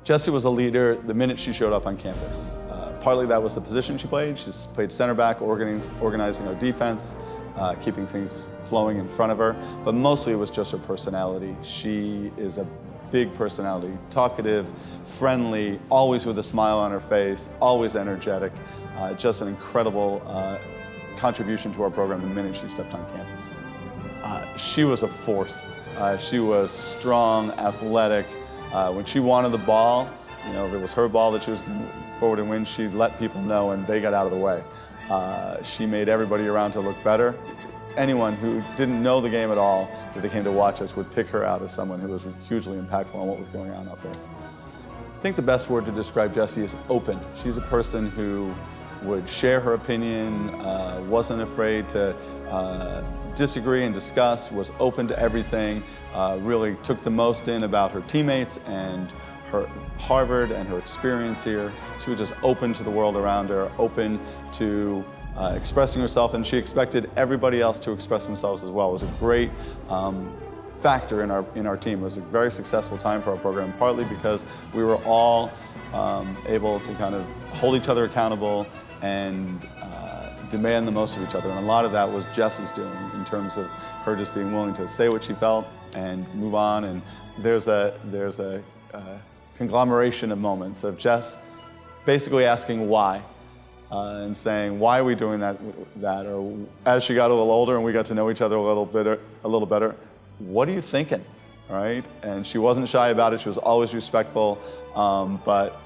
Jessie was a leader the minute she showed up on campus. Partly that was the position she played. She played center back, organizing our defense, keeping things flowing in front of her, but mostly it was just her personality. She is a big personality, talkative, friendly, always with a smile on her face, always energetic, just an incredible contribution to our program the minute she stepped on campus. She was a force. She was strong, athletic. When she wanted the ball, you know, if it was her ball that she was forward and win, she'd let people know and they got out of the way. She made everybody around her look better. Anyone who didn't know the game at all, if they came to watch us, would pick her out as someone who was hugely impactful on what was going on out there. I think the best word to describe Jessie is open. She's a person who would share her opinion, wasn't afraid to disagree and discuss, was open to everything, really took the most in about her teammates and her Harvard and her experience here. She was just open to the world around her, open to expressing herself, and she expected everybody else to express themselves as well. It was a great factor in our team. It was a very successful time for our program, partly because we were all able to kind of hold each other accountable and demand the most of each other. And a lot of that was Jess's doing, in terms of her just being willing to say what she felt and move on. And there's a conglomeration of moments of Jess basically asking why, and saying, why are we doing that? Or as she got a little older and we got to know each other a little better, what are you thinking, right? And she wasn't shy about it. She was always respectful, but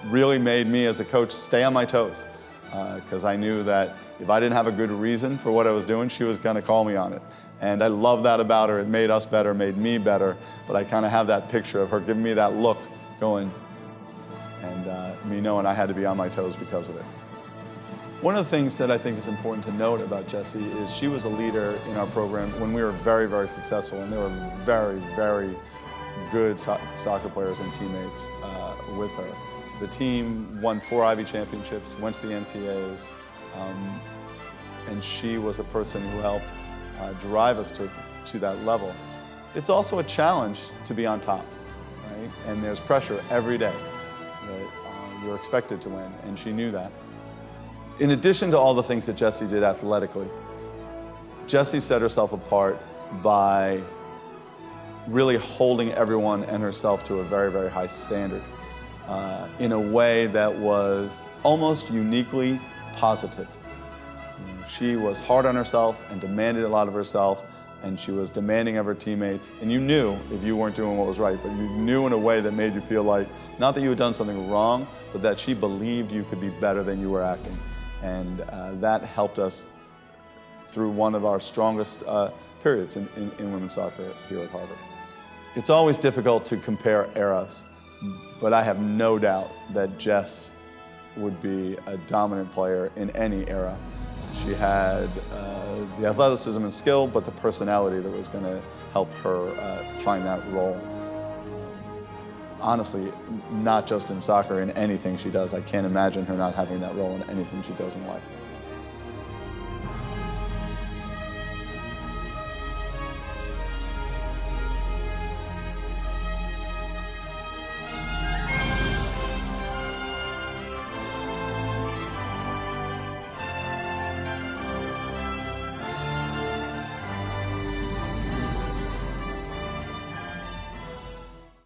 really made me as a coach stay on my toes, because I knew that if I didn't have a good reason for what I was doing, she was gonna call me on it. And I love that about her. It made us better, made me better, but I kind of have that picture of her giving me that look going, and me knowing I had to be on my toes because of it. One of the things that I think is important to note about Jessie is she was a leader in our program when we were very, very successful, and there were very, very good soccer players and teammates with her. The team won 4 Ivy championships, went to the NCAAs, and she was a person who helped drive us to that level. It's also a challenge to be on top, right? And there's pressure every day that you're expected to win, and she knew that. In addition to all the things that Jessie did athletically, Jessie set herself apart by really holding everyone and herself to a very, very high standard in a way that was almost uniquely positive. She was hard on herself and demanded a lot of herself, and she was demanding of her teammates. And you knew if you weren't doing what was right, but you knew in a way that made you feel like, not that you had done something wrong, but that she believed you could be better than you were acting. And that helped us through one of our strongest periods in women's soccer here at Harvard. It's always difficult to compare eras, but I have no doubt that Jess would be a dominant player in any era. She had the athleticism and skill, but the personality that was going to help her find that role. Honestly, not just in soccer, in anything she does. I can't imagine her not having that role in anything she does in life.